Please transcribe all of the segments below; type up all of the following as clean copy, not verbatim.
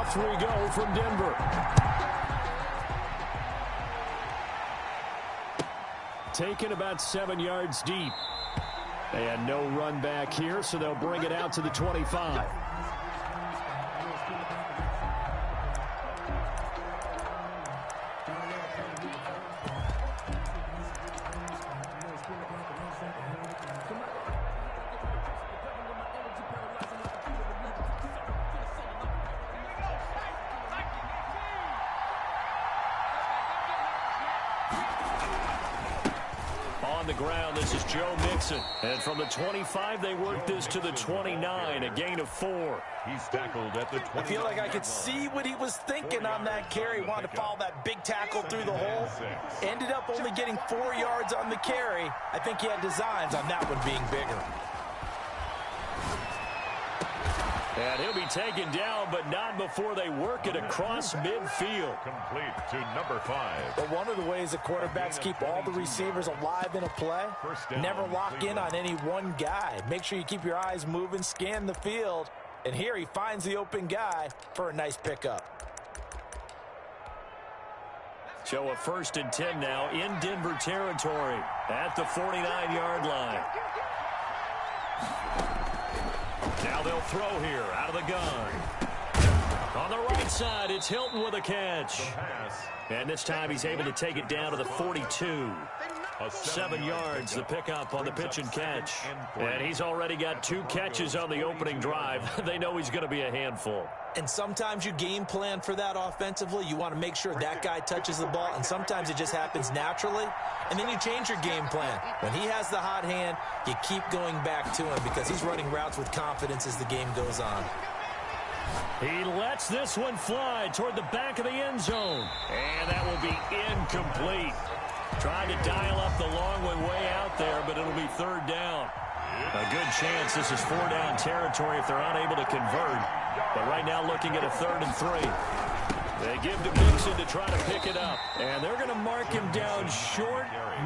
Off we go from Denver. Taken about 7 yards deep. And no run back here, so they'll bring it out to the 25. On the ground, this is Joe Mixon. And from the 25, they work this to the 29, a gain of 4. He's tackled at the 20. I feel like I could see what he was thinking on that carry. Wanted to follow that big tackle through the hole. Ended up only getting 4 yards on the carry. I think he had designs on that one being bigger. And he'll be taken down, but not before they work it across midfield. Complete to number 5. But one of the ways the quarterbacks keep all the receivers alive in a play, never lock in on any one guy. Make sure you keep your eyes moving, scan the field. And here he finds the open guy for a nice pickup. So a 1st and 10 now in Denver territory at the 49-yard line. Now they'll throw here out of the gun. On the right side, it's Hilton with a catch. And this time he's able to take it down to the 42. 7 yards, the pickup on the pitch and catch. And he's already got 2 catches on the opening drive. They know he's going to be a handful. And sometimes you game plan for that offensively. You want to make sure that guy touches the ball, and sometimes it just happens naturally. And then you change your game plan. When he has the hot hand, you keep going back to him because he's running routes with confidence as the game goes on. He lets this one fly toward the back of the end zone. And that will be incomplete. Trying to dial up the long one way out there, but it'll be 3rd down. A good chance this is 4-down territory if they're unable to convert. But right now looking at a 3rd and 3. They give to Mixon to try to pick it up. And they're going to mark him down short,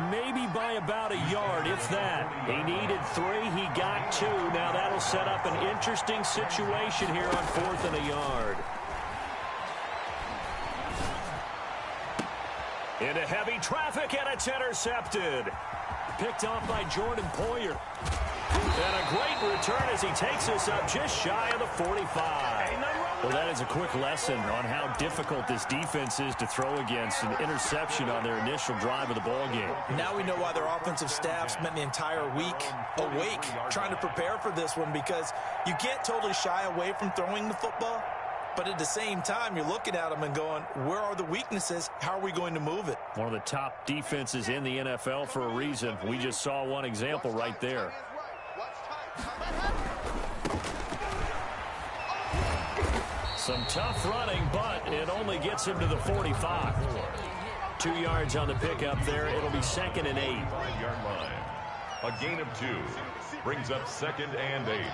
maybe by about a yard, if that. He needed 3. He got 2. Now that'll set up an interesting situation here on 4th and a yard. Into heavy traffic, and it's intercepted. Picked off by Jordan Poyer. And a great return as he takes us up just shy of the 45. Well, that is a quick lesson on how difficult this defense is to throw against. An interception on their initial drive of the ballgame. Now we know why their offensive staff spent the entire week awake trying to prepare for this one, because you can't totally shy away from throwing the football. But at the same time, you're looking at them and going, where are the weaknesses? How are we going to move it? One of the top defenses in the NFL for a reason. We just saw one example right there. Some tough running, but it only gets him to the 45. 2 yards on the pickup there. It'll be 2nd and 8. 5-yard line. A gain of 2. Brings up 2nd and 8.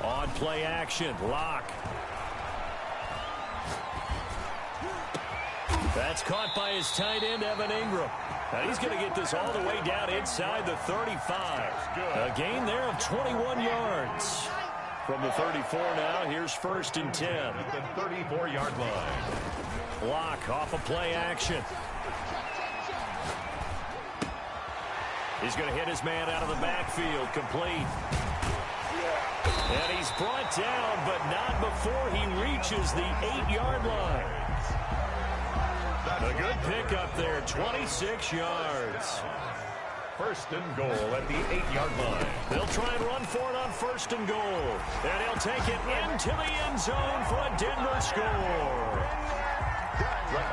On play action, Locke. That's caught by his tight end, Evan Ingram. Now he's going to get this all the way down inside the 35. A gain there of 21 yards. From the 34 now, here's 1st and 10. At the 34-yard line. Locke off of play action. He's going to hit his man out of the backfield, complete. And he's brought down, but not before he reaches the 8-yard line. A good pickup there, 26 yards. 1st and goal at the 8-yard line. They'll try and run for it on 1st and goal. And he'll take it into the end zone for a Denver score.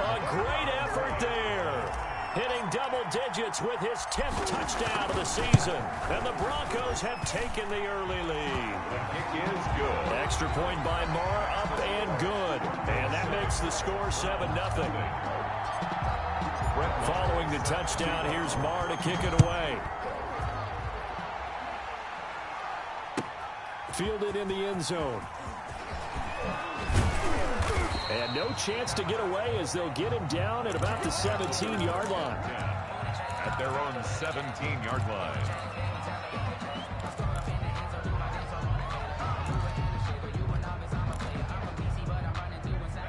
A great effort there. Hitting double digits with his 10th touchdown of the season. And the Broncos have taken the early lead. The kick is good. Extra point by Marr, up and good. And that makes the score 7-0. Following the touchdown, here's Marr to kick it away. Fielded in the end zone. And no chance to get away as they'll get him down at about the 17-yard line. At their own 17-yard line.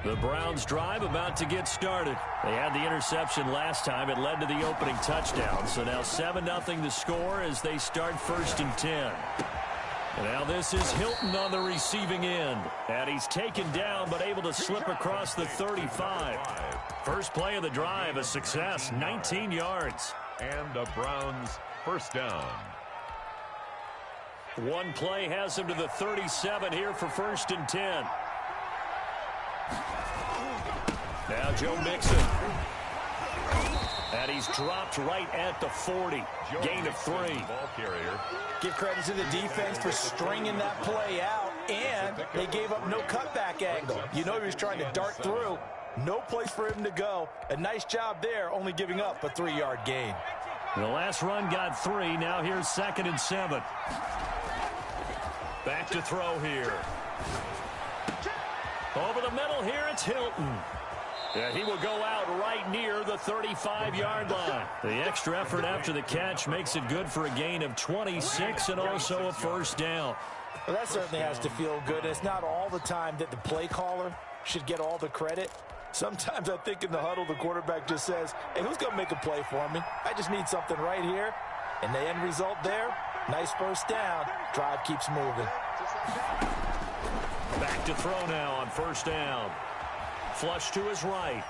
The Browns drive about to get started. They had the interception last time. It led to the opening touchdown. So now 7-0 the score as they start 1st and 10. And now this is Hilton on the receiving end. And he's taken down but able to slip across the 35. First play of the drive, a success, 19 yards. And the Browns first down. One play has him to the 37 here for 1st and 10. Now Joe Mixon. And he's dropped right at the 40. Gain of 3. Ball carrier. Give credit to the defense for stringing that play out, and they gave up no cutback angle. You know he was trying to dart through. No place for him to go. A nice job there, only giving up a 3-yard gain. The last run got 3. Now here's 2nd and 7. Back to throw here. Over the middle here, it's Hilton. Yeah, he will go out right near the 35-yard line. The extra effort after the catch makes it good for a gain of 26 and also a first down. Well, that certainly has to feel good. It's not all the time that the play caller should get all the credit. Sometimes I think in the huddle, the quarterback just says, hey, who's going to make a play for me? I just need something right here. And the end result there, nice first down. Drive keeps moving. Back to throw now on 1st down. Flush to his right.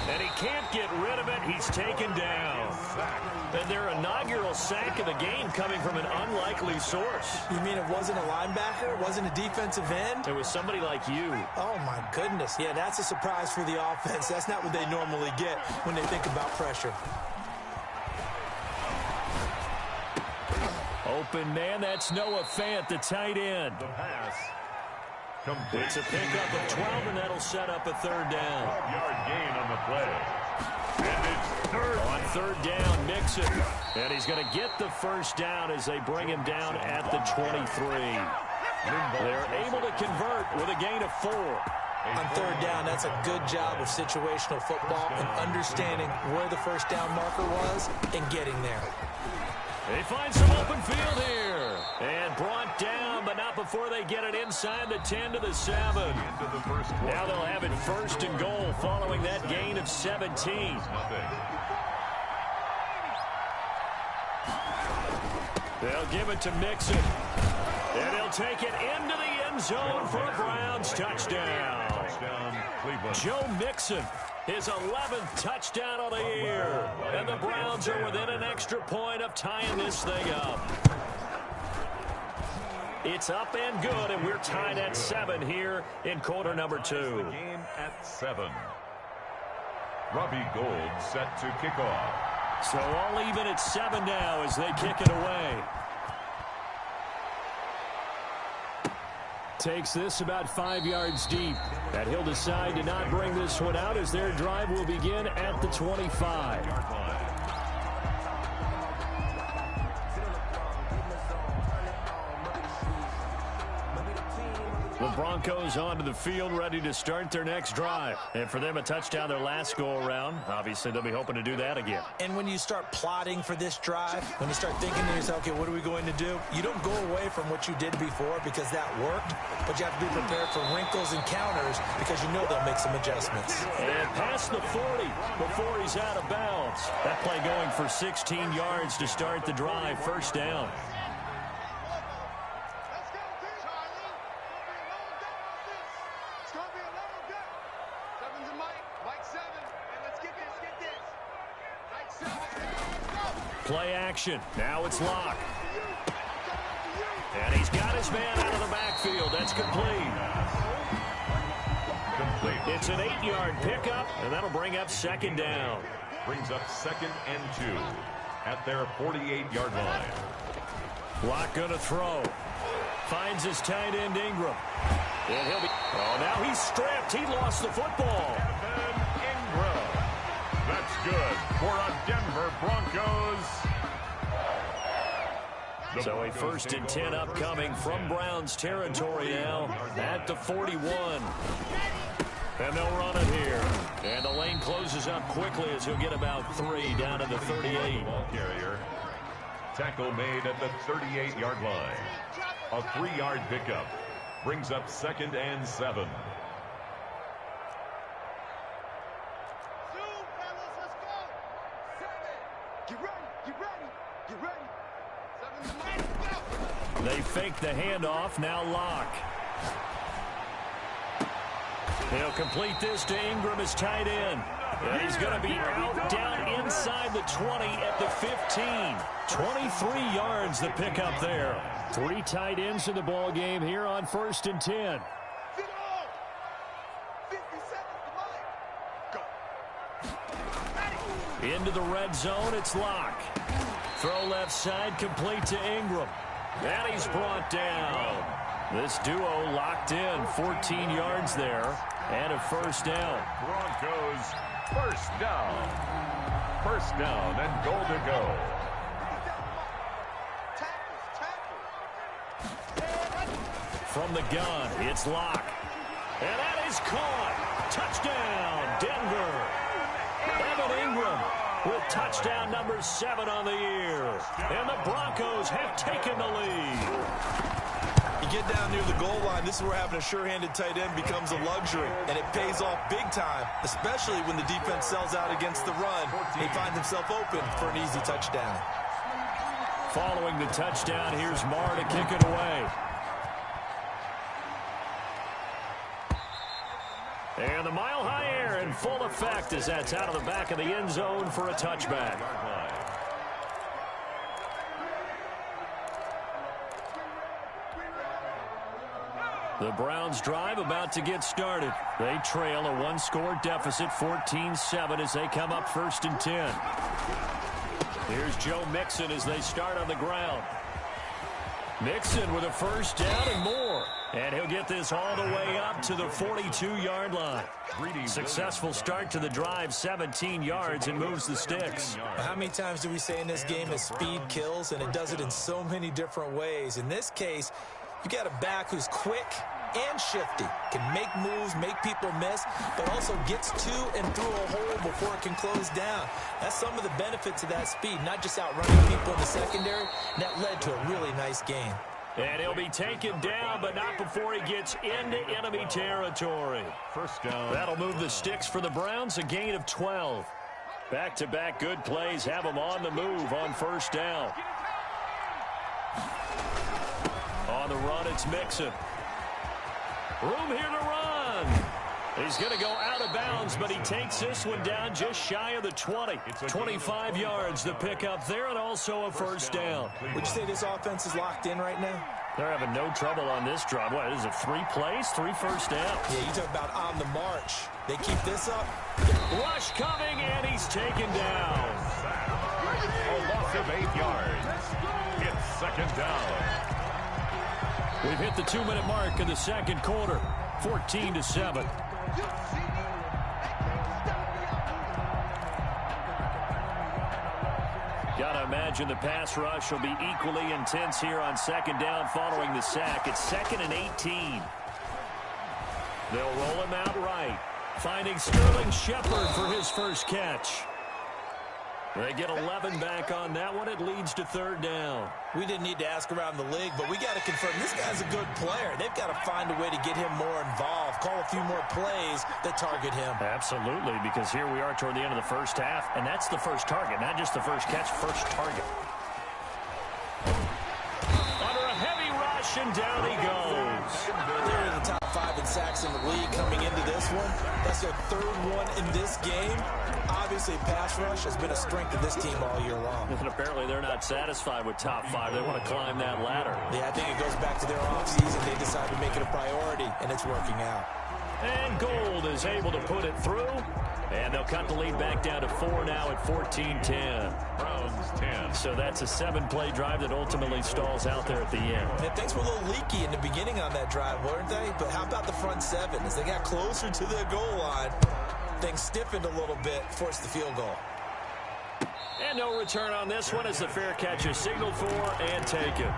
And he can't get rid of it. He's taken down. And their inaugural sack of the game coming from an unlikely source. You mean it wasn't a linebacker? It wasn't a defensive end? It was somebody like you. Oh, my goodness. Yeah, that's a surprise for the offense. That's not what they normally get when they think about pressure. Open man, that's Noah Fant, the tight end. The pass. It's a pickup of 12, and that'll set up a 3rd down. 12-yard gain on the play. And it's 3rd. On 3rd down, Mixon. And he's going to get the first down as they bring him down at the 23. They're able to convert with a gain of 4. On 3rd down, that's a good job of situational football and understanding where the first down marker was and getting there. They find some open field here. And brought down, but not before they get it inside the 10 to the 7. Now they'll have it 1st and goal following that gain of 17. They'll give it to Mixon. And he'll take it into the end zone for a Browns touchdown. Joe Mixon, his 11th touchdown of the year. And the Browns are within an extra point of tying this thing up. It's up and good, and we're tied at 7 here in quarter number 2. Game at 7. Robbie Gould set to kick off. So all even at 7 now as they kick it away. Takes this about 5 yards deep. And he'll decide to not bring this one out as their drive will begin at the 25. The Broncos onto the field, ready to start their next drive. And for them, a touchdown their last go-around. Obviously, they'll be hoping to do that again. And when you start plotting for this drive, when you start thinking to yourself, okay, what are we going to do? You don't go away from what you did before because that worked, but you have to be prepared for wrinkles and counters because you know they'll make some adjustments. And past the 40 before he's out of bounds. That play going for 16 yards to start the drive, 1st down. Play action. Now it's Locke. And he's got his man out of the backfield. That's complete. It's an 8-yard pickup, and that'll bring up 2nd down. Brings up 2nd and 2 at their 48-yard line. Locke going to throw. Finds his tight end Ingram. And he'll be... Oh, now he's stripped. He lost the football. Ingram. That's good for a Denver Broncos. So a 1st and 10 upcoming from Browns territory now at the 41. And they'll run it here. And the lane closes up quickly as he'll get about 3 down to the 38. Ball carrier. Tackle made at the 38-yard line. A 3-yard pickup. Brings up 2nd and 7. They fake the handoff, now Locke. He'll complete this to Ingram as tight end. And he's going to be out down inside the 20 at the 15. 23 yards the pickup there. 3 tight ends in the ball game here on 1st and 10. Into the red zone, it's Locke. Throw left side, complete to Ingram. And he's brought down. This duo locked in, 14 yards there, and a 1st down. Broncos, 1st down. 1st down and goal to go. From the gun, it's Locke. And that is caught. Touchdown, Denver. Evan Ingram with touchdown number 7 on the year. And the Broncos have taken the lead. You get down near the goal line, this is where having a sure-handed tight end becomes a luxury, and it pays off big time, especially when the defense sells out against the run. He finds himself open for an easy touchdown. Following the touchdown, here's Marr to kick it away. And the mile-high air in full effect as that's out of the back of the end zone for a touchback. The Browns drive about to get started. They trail a 1-score deficit, 14-7, as they come up 1st and 10. Here's Joe Mixon as they start on the ground. Mixon with a 1st down and more. And he'll get this all the way up to the 42-yard line. Successful start to the drive, 17 yards, and moves the sticks. How many times do we say in this game that speed kills, and it does it in so many different ways? In this case, you got a back who's quick and shifty, can make moves, make people miss, but also gets to and through a hole before it can close down. That's some of the benefits of that speed, not just outrunning people in the secondary. And that led to a really nice game. And he'll be taken down, but not before he gets into enemy territory. 1st down. That'll move the sticks for the Browns, a gain of 12. Back-to-back good plays have them on the move on 1st down. On the run, it's Mixon. Room here to run. He's going to go out of bounds, but he takes this one down just shy of the 20. 25 yards the pickup there, and also a 1st down. Would you say this offense is locked in right now? They're having no trouble on this drive. What, is it 3 plays, 3 1st downs? Yeah, you talk about on the march. They keep this up. Rush coming, and he's taken down. A loss of 8 yards. It's 2nd down. We've hit the 2-minute mark in the 2nd quarter, 14-7. Gotta imagine the pass rush will be equally intense here on 2nd down following the sack. It's 2nd and 18. They'll roll him out right, finding Sterling Shepard for his 1st catch. They get 11 back on that one. It leads to 3rd down. We didn't need to ask around the league, but we got to confirm this guy's a good player. They've got to find a way to get him more involved, call a few more plays that target him. Absolutely, because here we are toward the end of the 1st half, and that's the 1st target, not just the 1st catch, 1st target. Under a heavy rush, and down he goes. They're in the top 5 in sacks in the league coming into this one. That's their 3rd one in this game. Obviously, pass rush has been a strength of this team all year long. And apparently they're not satisfied with top 5. They want to climb that ladder. Yeah, I think it goes back to their offseason. They decided to make it a priority, and it's working out. And Gold is able to put it through. And they'll cut the lead back down to 4 now at 14-10. Browns 10. So that's a 7-play drive that ultimately stalls out there at the end. And things were a little leaky in the beginning on that drive, weren't they? But how about the front 7? As they got closer to the goal line, things stiffened a little bit, forced the field goal. And no return on this one as the fair catch is signaled for and taken.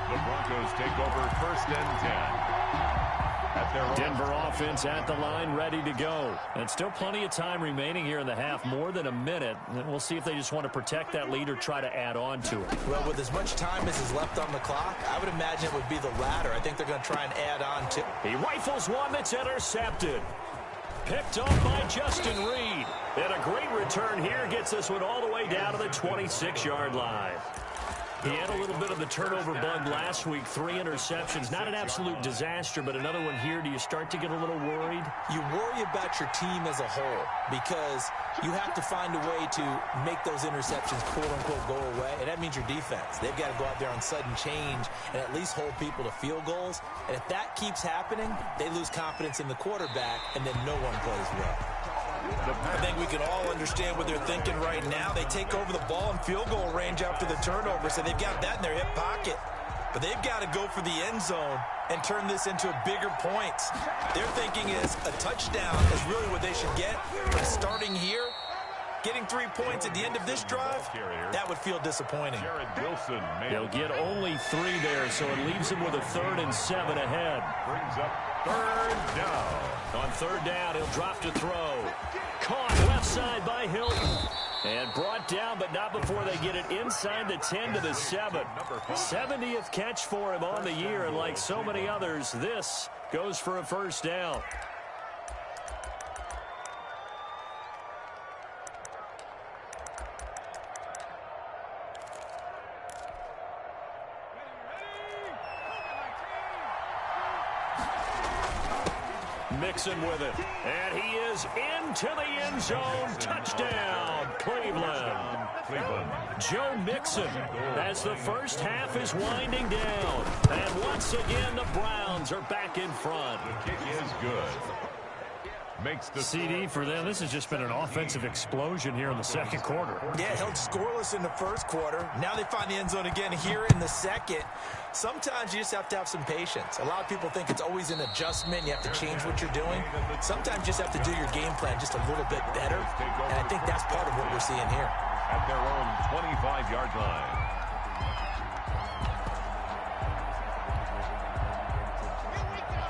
The Broncos take over 1st and 10. Denver offense at the line, ready to go. And still plenty of time remaining here in the half, more than a minute. And we'll see if they just want to protect that lead or try to add on to it. Well, with as much time as is left on the clock, I would imagine it would be the latter. I think they're going to try and add on to. He rifles one that's intercepted. picked off by Justin Reed. And a great return here gets this one all the way down to the 26-yard line. He had a little bit of the turnover bug last week, 3 interceptions. Not an absolute disaster, but another one here. Do you start to get a little worried? You worry about your team as a whole because you have to find a way to make those interceptions, quote-unquote, go away, and that means your defense. They've got to go out there on sudden change and at least hold people to field goals. And if that keeps happening, they lose confidence in the quarterback, and then no one plays well. I think we can all understand what they're thinking right now. They take over the ball in field goal range after the turnover, so they've got that in their hip pocket. But they've got to go for the end zone and turn this into bigger points. Their thinking is a touchdown is really what they should get. But starting here, getting 3 points at the end of this drive, that would feel disappointing. They'll get only 3 there, so it leaves them with a 3rd and 7 ahead. Brings up 3rd down. On 3rd down, he'll drop to throw. Caught left side by Hilton. And brought down, but not before they get it inside the 10 to the 7. 70th catch for him on the year, and like so many others, this goes for a 1st down. Mixon with it, and he is into the end zone. Touchdown, Cleveland. Joe Mixon, as the first half is winding down. And once again, the Browns are back in front. The kick is good. Makes the CD for them. This has just been an offensive explosion here in the 2nd quarter. Yeah, held scoreless in the 1st quarter. Now they find the end zone again here in the 2nd. Sometimes you just have to have some patience. A lot of people think it's always an adjustment. You have to change what you're doing. Sometimes you just have to do your game plan just a little bit better. And I think that's part of what we're seeing here. At their own 25-yard line.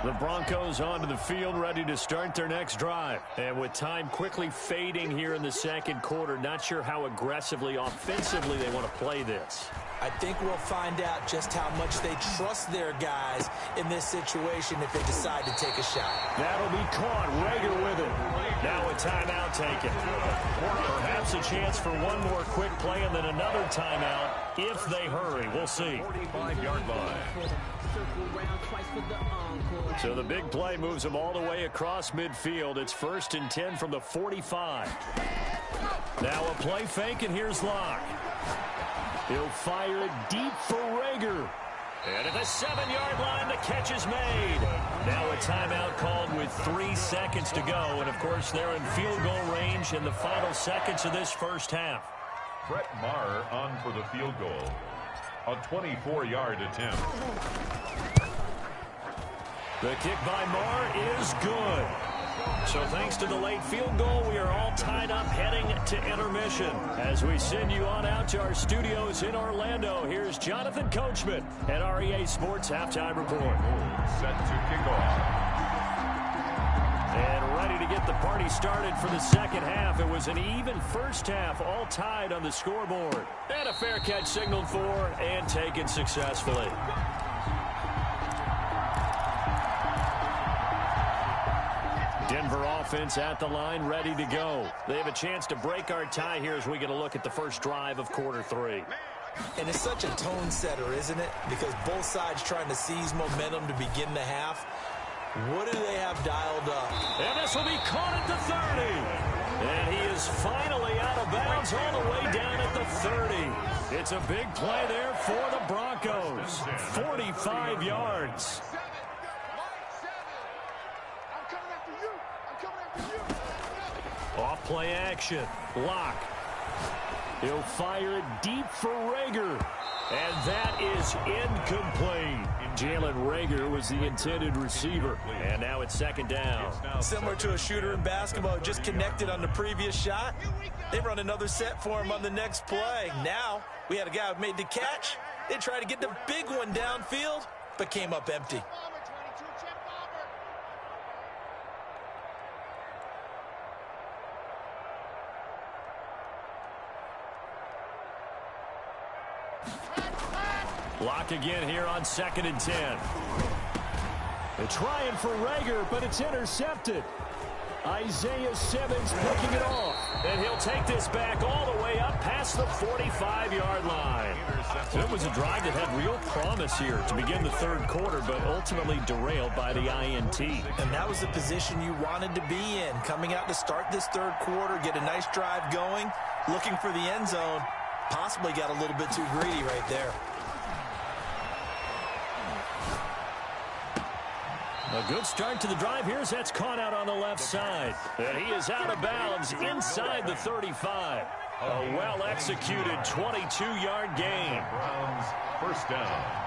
The Broncos onto the field, ready to start their next drive. And with time quickly fading here in the 2nd quarter, not sure how aggressively, offensively they want to play this. I think we'll find out just how much they trust their guys in this situation if they decide to take a shot. That'll be caught. Rager with it. Now a timeout taken. Perhaps a chance for one more quick play and then another timeout if they hurry. We'll see. 45-yard line. So the big play moves them all the way across midfield. It's 1st and 10 from the 45. Now a play fake, and here's Locke. He'll fire it deep for Rager. And at the 7-yard line, the catch is made. Now a timeout called with 3 seconds to go. And, of course, they're in field goal range in the final seconds of this 1st half. Brett Maher on for the field goal. A 24-yard attempt. The kick by Maher is good. So thanks to the late field goal, we are all tied up heading to intermission. As we send you on out to our studios in Orlando, here's Jonathan Coachman at REA Sports Halftime Report. Set to kick off. And ready to get the party started for the 2nd half. It was an even 1st half, all tied on the scoreboard. And a fair catch signaled for and taken successfully. Denver offense at the line, ready to go. They have a chance to break our tie here as we get a look at the first drive of quarter 3. And it's such a tone setter, isn't it? Because both sides trying to seize momentum to begin the half. What do they have dialed up? And this will be caught at the 30. And he is finally out of bounds all the way down at the 30. It's a big play there for the Broncos. 45 yards. Off play action. Locke. He'll fire it deep for Rager. And that is incomplete. Jalen Rager was the intended receiver. And now it's 2nd down. Similar to a shooter in basketball, just connected on the previous shot. They run another set for him on the next play. Now, we had a guy who made the catch. They tried to get the big one downfield, but came up empty. Lock again here on 2nd and 10. They're trying for Rager, but it's intercepted. Isaiah Simmons picking it off. And he'll take this back all the way up past the 45-yard line. So it was a drive that had real promise here to begin the third quarter, but ultimately derailed by the INT. And that was the position you wanted to be in. Coming out to start this third quarter, get a nice drive going, looking for the end zone. Possibly got a little bit too greedy right there. A good start to the drive. Here's that's caught out on the left side. And he is out of bounds inside the 35. A well-executed 22-yard gain. Browns first down.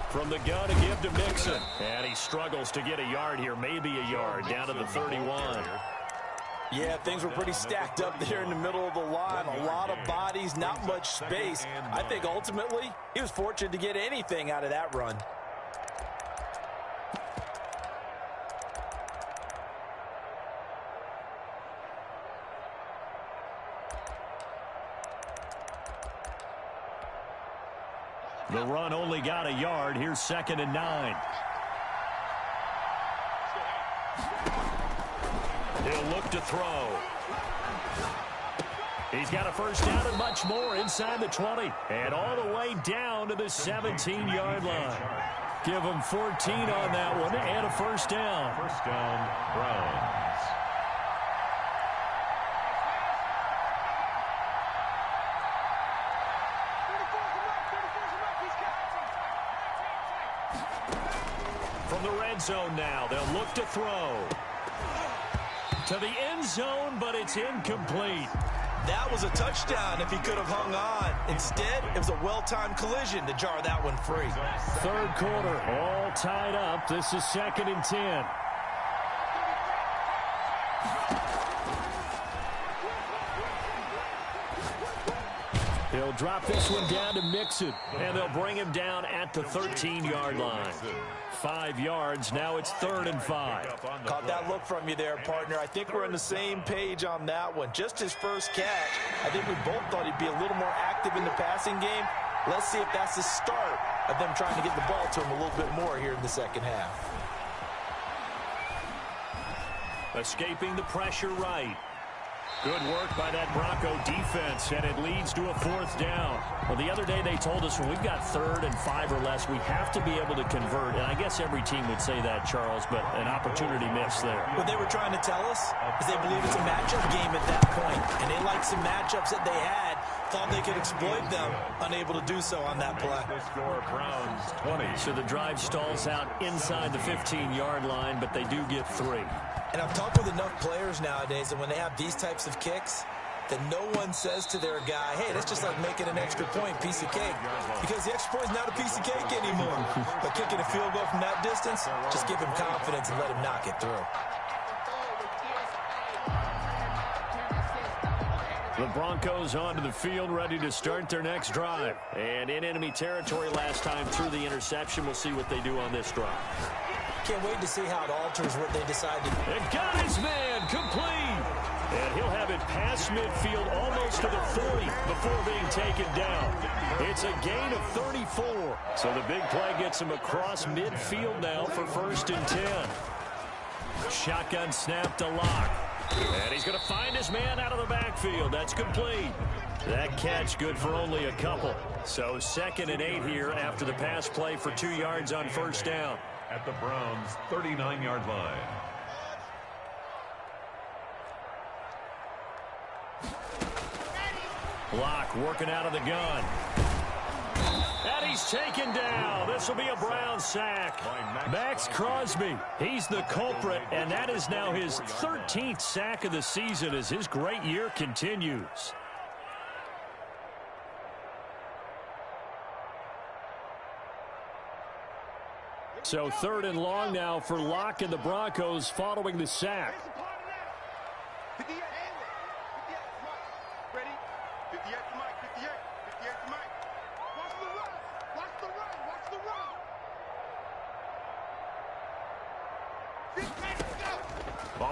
From the gun to give to Mixon. And he struggles to get a yard here, maybe a yard, down to the 31. Yeah, things were pretty stacked up there in the middle of the line. A lot of bodies, not much space. I think ultimately he was fortunate to get anything out of that run. The run only got a yard. Here's 2nd and 9. He'll look to throw. He's got a first down and much more inside the 20. And all the way down to the 17-yard line. Give him 14 on that one and a first down. First down, Browns. From the red zone now, they'll look to throw. To the end zone, but it's incomplete. That was a touchdown if he could have hung on. Instead, it was a well-timed collision to jar that one free. Third quarter, all tied up. This is 2nd and 10. He'll drop this one down to Mixon, and they'll bring him down at the 13-yard line. 5 yards. Now it's 3rd and 5. Caught that look from you there, partner. I think we're on the same page on that one. Just his first catch. I think we both thought he'd be a little more active in the passing game. Let's see if that's the start of them trying to get the ball to him a little bit more here in the second half. Escaping the pressure right. Good work by that Bronco defense, and it leads to a 4th down. Well, the other day they told us when we've got 3rd and 5 or less, we have to be able to convert. And I guess every team would say that, Charles, but an opportunity missed there. What they were trying to tell us is they believe it's a matchup game at that point, and they liked some matchups that they had, thought they could exploit them, unable to do so on that play. The score, Browns 20. So the drive stalls out inside the 15-yard line, but they do get 3. And I've talked with enough players nowadays, and when they have these types of kicks, that no one says to their guy, hey, that's just like making an extra point, piece of cake. Because the extra point is not a piece of cake anymore. But kicking a field goal from that distance, just give him confidence and let him knock it through. The Broncos onto the field, ready to start their next drive. And in enemy territory last time through the interception. We'll see what they do on this drive. Can't wait to see how it alters what they decide to do. And got his man complete. And he'll have it past midfield almost to the 40 before being taken down. It's a gain of 34. So the big play gets him across midfield now for 1st and 10. Shotgun snap to Locke. And he's going to find his man out of the backfield. That's complete. That catch good for only a couple. So 2nd and 8 here after the pass play for 2 yards on 1st down. At the Browns' 39-yard line. Locke working out of the gun. And he's taken down. This will be a Brown sack. Max Crosby, he's the culprit, and that is now his 13th sack of the season as his great year continues. So 3rd and long now for Locke and the Broncos following the sack.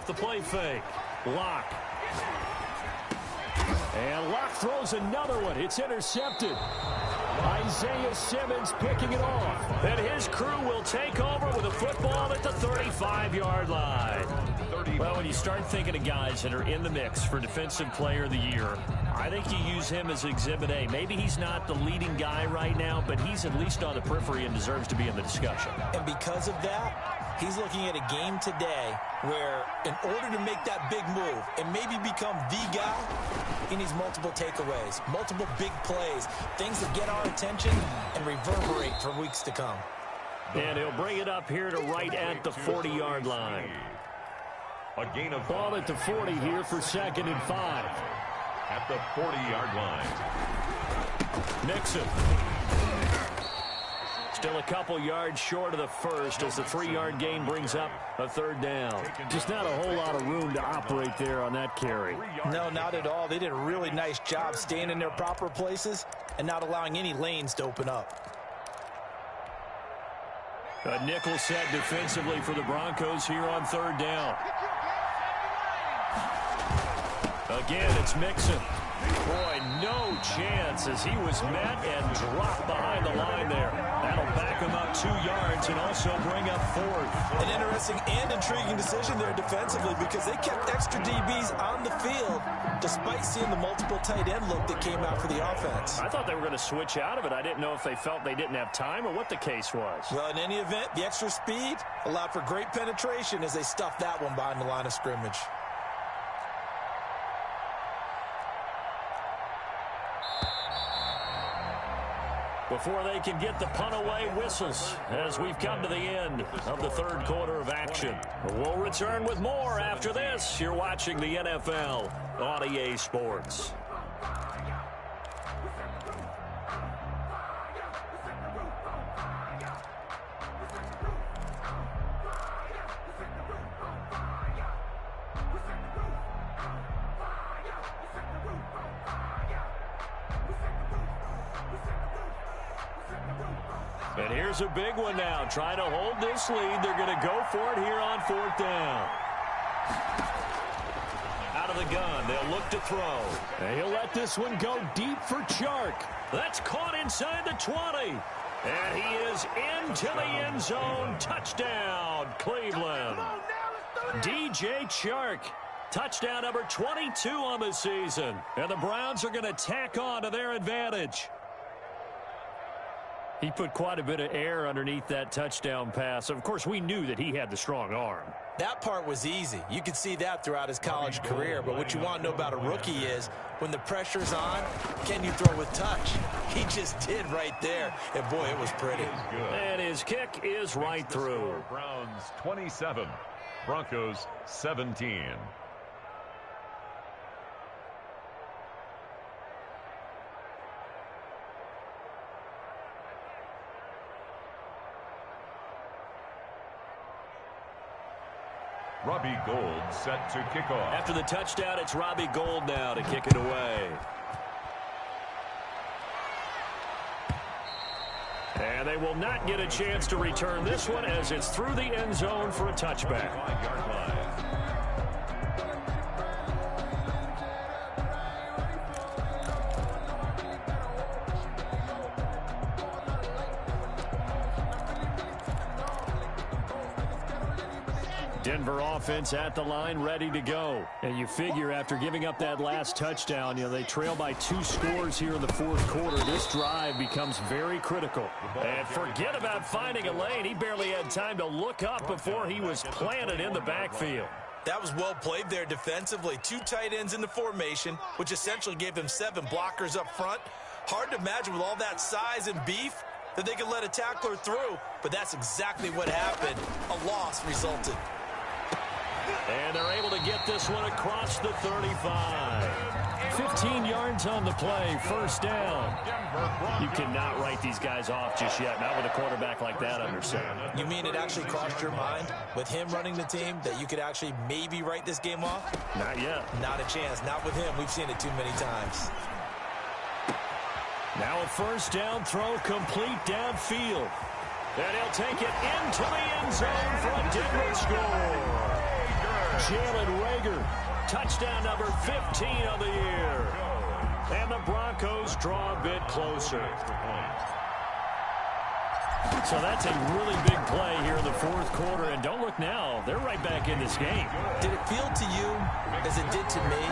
off the play fake. Locke. And Locke throws another one. It's intercepted. Isaiah Simmons picking it off. And his crew will take over with a football at the 35-yard line. Well, when you start thinking of guys that are in the mix for Defensive Player of the Year, I think you use him as Exhibit A. Maybe he's not the leading guy right now, but he's at least on the periphery and deserves to be in the discussion. And because of that, he's looking at a game today where in order to make that big move and maybe become the guy, he needs multiple takeaways, multiple big plays, things that get our attention and reverberate for weeks to come. And he'll bring it up here to right at the 40-yard line. A gain of ball at the 40 here for 2nd and 5. At the 40-yard line. Nixon. Still a couple yards short of the first as the 3-yard gain brings up a 3rd down. Just not a whole lot of room to operate there on that carry. No, not at all. They did a really nice job staying in their proper places and not allowing any lanes to open up. A nickel set defensively for the Broncos here on 3rd down. Again, it's Mixon. Boy, no chance as he was met and dropped behind the line there. That'll back him up 2 yards and also bring up 4th. An interesting and intriguing decision there defensively because they kept extra DBs on the field despite seeing the multiple tight end look that came out for the offense. I thought they were going to switch out of it. I didn't know if they felt they didn't have time or what the case was. Well, in any event, the extra speed allowed for great penetration as they stuffed that one behind the line of scrimmage. Before they can get the punt away, whistles as we've come to the end of the 3rd quarter of action. We'll return with more after this. You're watching the NFL on EA Sports. And here's a big one now. Trying to hold this lead. They're going to go for it here on 4th down. Out of the gun. They'll look to throw. And he'll let this one go deep for Chark. That's caught inside the 20. And he is into the end zone. Touchdown, Cleveland. DJ Chark. Touchdown number 22 on the season. And the Browns are going to tack on to their advantage. He put quite a bit of air underneath that touchdown pass. Of course, we knew that he had the strong arm. That part was easy. You could see that throughout his college career. But what you want to know about a rookie is when the pressure's on, can you throw with touch? He just did right there. And, boy, it was pretty. And his kick is right through. Browns 27, Broncos 17. Robbie Gould set to kick off. After the touchdown, it's Robbie Gould now to kick it away. And they will not get a chance to return this one as it's through the end zone for a touchback. 5-yard line. Denver offense at the line, ready to go. And you figure after giving up that last touchdown, they trail by 2 scores here in the 4th quarter. This drive becomes very critical. And forget about finding a lane. He barely had time to look up before he was planted in the backfield. That was well played there defensively. 2 tight ends in the formation, which essentially gave him 7 blockers up front. Hard to imagine with all that size and beef that they could let a tackler through, but that's exactly what happened. A loss resulted. And they're able to get this one across the 35. 15 yards on the play, 1st down. You cannot write these guys off just yet, not with a quarterback like that under center. You mean it actually crossed your mind with him running the team that you could actually maybe write this game off? Not yet. Not a chance. Not with him. We've seen it too many times. Now a 1st down throw complete downfield. And he'll take it into the end zone for a Denver score. Jalen Reagor, touchdown number 15 of the year. And the Broncos draw a bit closer. So that's a really big play here in the fourth quarter. And don't look now, they're right back in this game. Did it feel to you, as it did to me,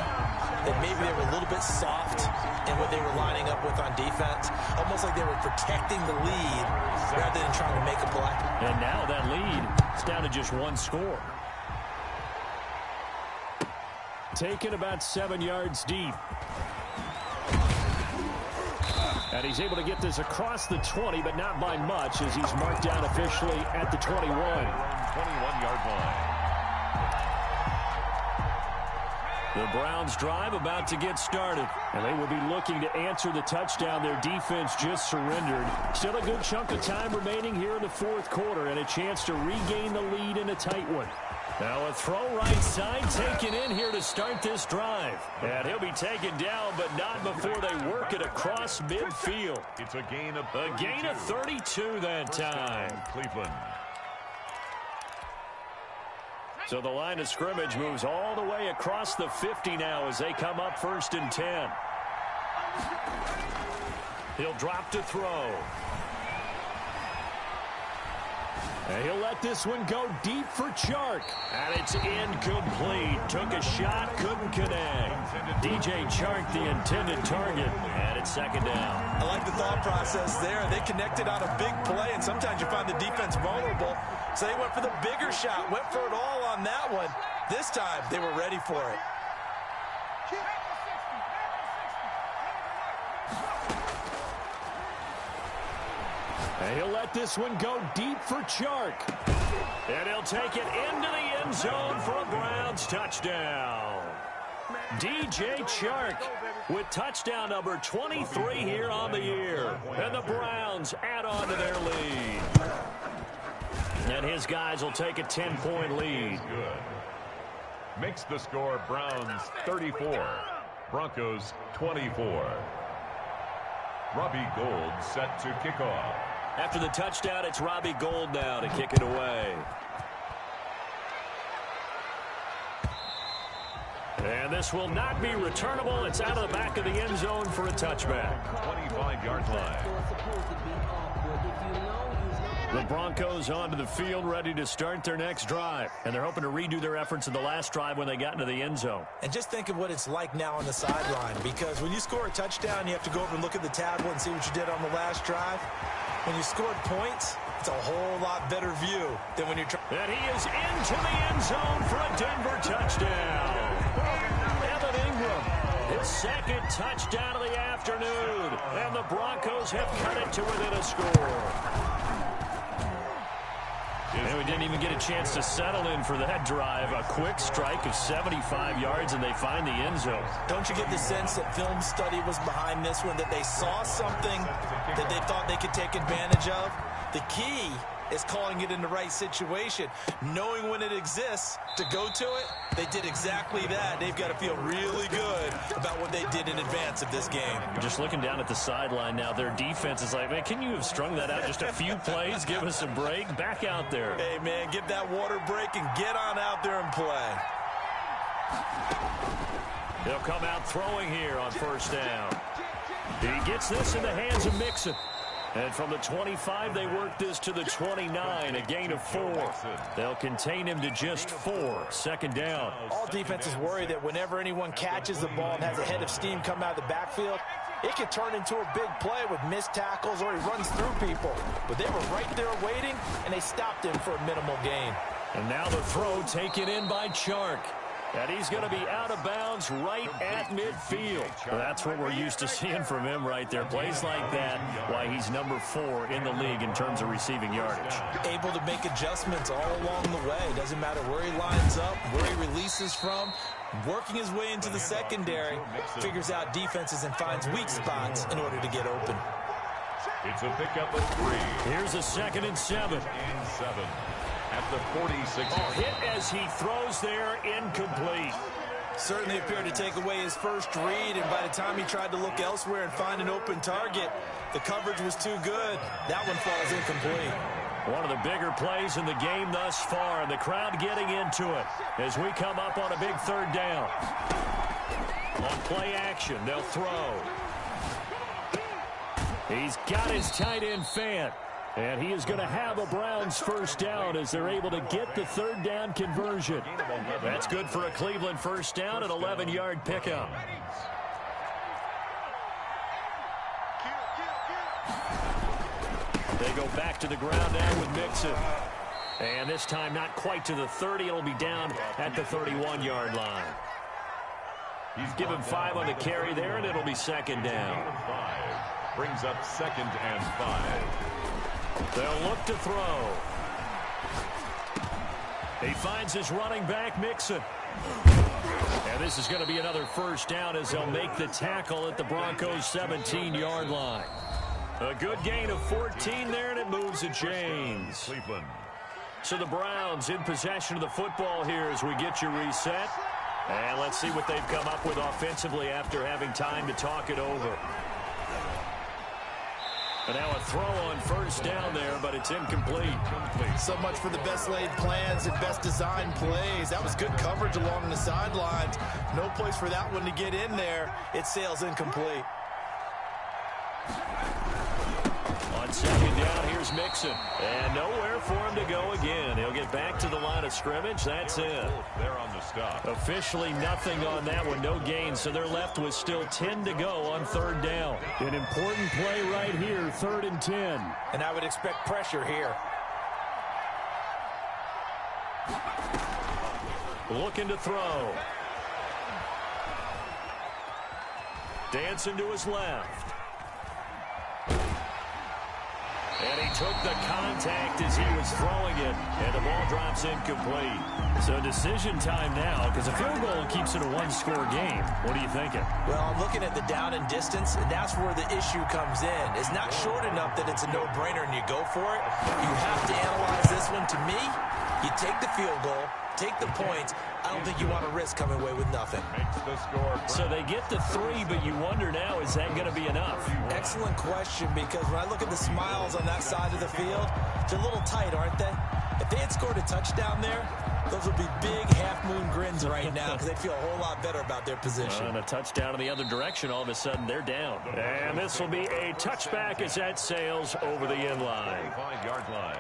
that maybe they were a little bit soft in what they were lining up with on defense? Almost like they were protecting the lead rather than trying to make a play. And now that lead is down to just one score. Taken about 7 yards deep. And he's able to get this across the 20, but not by much, as he's marked down officially at the 21. 21-yard line. The Browns drive about to get started, and they will be looking to answer the touchdown their defense just surrendered. Still a good chunk of time remaining here in the fourth quarter, and a chance to regain the lead in a tight one. Now a throw right side taken in here to start this drive. And he'll be taken down, but not before they work it across midfield. It's a gain of 32 that time. Cleveland. So the line of scrimmage moves all the way across the 50 now as they come up 1st and 10. He'll drop to throw. And he'll let this one go deep for Chark. And it's incomplete. Took a shot, couldn't connect. DJ Chark, the intended target. And it's 2nd down. I like the thought process there. They connected on a big play, and sometimes you find the defense vulnerable. So they went for the bigger shot, went for it all on that one. This time, they were ready for it. And he'll let this one go deep for Chark. And he'll take it into the end zone for a Browns touchdown. DJ Chark with touchdown number 23 here on the year. And the Browns add on to their lead. And his guys will take a 10-point lead. Good. Makes the score Browns 34, Broncos 24. Robbie Gould set to kick off. After the touchdown, it's Robbie Gould now to kick it away. And this will not be returnable. It's out of the back of the end zone for a touchback. 25-yard line. The Broncos onto the field, ready to start their next drive. And they're hoping to redo their efforts in the last drive when they got into the end zone. And just think of what it's like now on the sideline, because when you score a touchdown, you have to go over and look at the tablet and see what you did on the last drive. When you scored points, it's a whole lot better view than when you're trying. And he is into the end zone for a Denver touchdown. Evan Ingram, his 2nd touchdown of the afternoon. And the Broncos have cut it to within a score. And we didn't even get a chance to settle in for that drive. A quick strike of 75 yards, and they find the end zone. Don't you get the sense that film study was behind this one, that they saw something that they thought they could take advantage of? The key is calling it in the right situation, knowing when it exists to go to it. They did exactly that. They've got to feel really good about what they did in advance of this game. Just looking down at the sideline now, their defense is like, man, can you have strung that out just a few plays? Give us a break. Back out there. Hey, man, give that water break and get on out there and play. They'll come out throwing here on 1st down. He gets this in the hands of Mixon. And from the 25, they work this to the 29, a gain of 4. They'll contain him to just 4, 2nd down. All defenses worry that whenever anyone catches the ball and has a head of steam come out of the backfield, it could turn into a big play with missed tackles or he runs through people. But they were right there waiting, and they stopped him for a minimal gain. And now the throw taken in by Chark. And he's going to be out of bounds right at midfield. That's what we're used to seeing from him right there. Plays like that, why he's number 4 in the league in terms of receiving yardage. Able to make adjustments all along the way. Doesn't matter where he lines up, where he releases from. Working his way into the secondary, figures out defenses and finds weak spots in order to get open. It's a pickup of 3. Here's a 2nd and 7. And 7. At the 46. Hit as he throws there, incomplete. Certainly appeared to take away his first read, and by the time he tried to look elsewhere and find an open target, the coverage was too good. That one falls incomplete. One of the bigger plays in the game thus far, and the crowd getting into it as we come up on a big third down. On play action, they'll throw. He's got his tight end Fant, and he is going to have a Browns first down as they're able to get the third down conversion. That's good for a Cleveland first down, an 11-yard pickup. They go back to the ground now with Mixon. And this time not quite to the 30. It'll be down at the 31-yard line. Give him 5 on the carry there, and it'll be second down. Brings up 2nd and 5. They'll look to throw. He finds his running back, Mixon. And this is going to be another first down as they'll make the tackle at the Broncos' 17-yard line. A good gain of 14 there, and it moves the chains. Cleveland. So the Browns in possession of the football here as we get you reset. And let's see what they've come up with offensively after having time to talk it over. And now a throw on first down there, but it's incomplete. So much for the best laid plans and best designed plays. That was good coverage along the sidelines. No place for that one to get in there. It sails incomplete. On second down, here's Mixon. And nowhere for him to go again. He'll get back to the line of scrimmage. That's it. They're on the stop. Officially nothing on that one. No gain, so they're left with still 10 to go on third down. An important play right here, 3rd and 10. And I would expect pressure here. Looking to throw. Dancing to his left. And he took the contact as he was throwing it, and the ball drops incomplete. So decision time now, because a field goal keeps it a one-score game. What are you thinking? Well, I'm looking at the down and distance, and that's where the issue comes in. It's not short enough that it's a no-brainer and you go for it. You have to analyze this one. To me, you take the field goal, take the points. I don't think you want to risk coming away with nothing. Makes the score. So they get the 3, but you wonder now, is that going to be enough? Excellent question, because when I look at the smiles on that side of the field, they're a little tight, aren't they? If they had scored a touchdown there, those would be big half-moon grins right now because they'd feel a whole lot better about their position. And a touchdown in the other direction, all of a sudden they're down. And this will be a touchback as that sails over the end line. 5-yard line.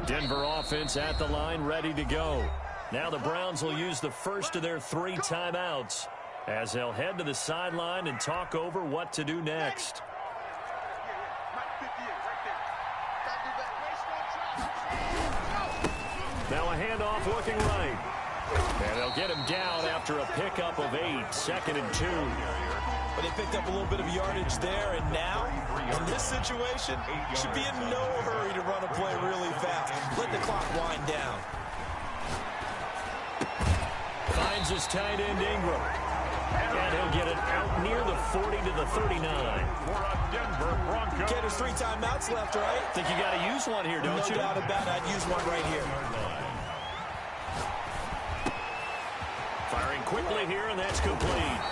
Denver offense at the line, ready to go. Now the Browns will use the first of their 3 timeouts as they'll head to the sideline and talk over what to do next. Now a handoff looking right. And they'll get him down after a pickup of 8, 2nd and 2. But they picked up a little bit of yardage there, and now, in this situation, should be in no hurry to run a play really fast. Let the clock wind down. Finds his tight end Ingram. And he'll get it out near the 40 to the 39. For a Denver Broncos. Okay, there's 3 timeouts left, right? Think you got to use one here, don't you? No doubt about it. I'd use one right here. Firing quickly here, and that's complete.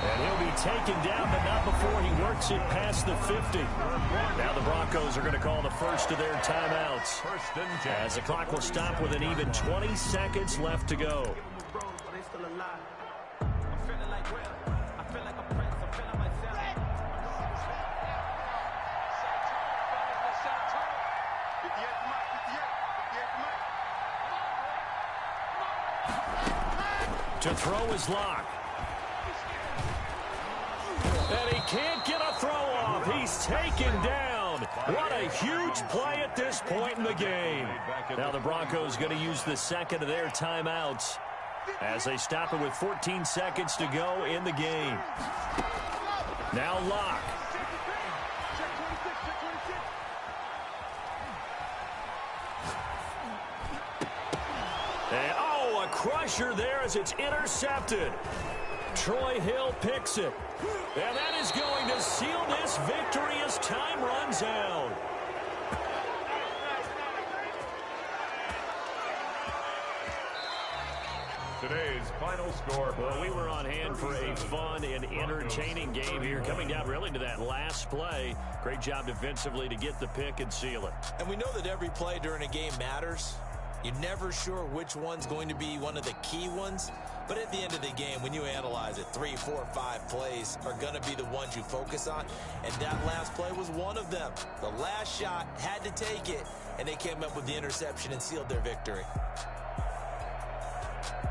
And he'll be taken down, but not before he works it past the 50. Now the Broncos are going to call the first of their timeouts, as the clock will stop with an even 20 seconds left to go. To throw is Locke. And he can't get a throw off. He's taken down. What a huge play at this point in the game. Now the Broncos going to use the second of their timeouts as they stop it with 14 seconds to go in the game. Now Locke. And, oh, a crusher there as it's intercepted. Troy Hill picks it. And that is going to seal this victory as time runs out. Today's final score. Well, we were on hand for a fun and entertaining game here. Coming down really to that last play. Great job defensively to get the pick and seal it. And we know that every play during a game matters. You're never sure which one's going to be one of the key ones. But at the end of the game, when you analyze it, 3, 4, 5 plays are going to be the ones you focus on. And that last play was one of them. The last shot had to take it, and they came up with the interception and sealed their victory.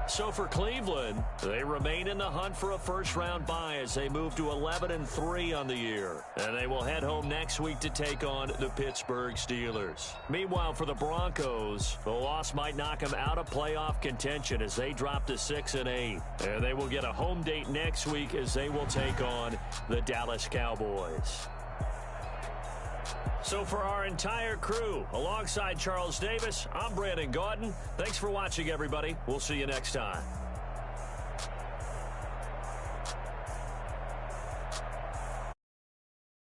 So for Cleveland, they remain in the hunt for a first-round bye as they move to 11-3 on the year. And they will head home next week to take on the Pittsburgh Steelers. Meanwhile, for the Broncos, the loss might knock them out of playoff contention as they drop to 6-8. And they will get a home date next week as they will take on the Dallas Cowboys. So for our entire crew, alongside Charles Davis, I'm Brandon Gaudin. Thanks for watching, everybody. We'll see you next time.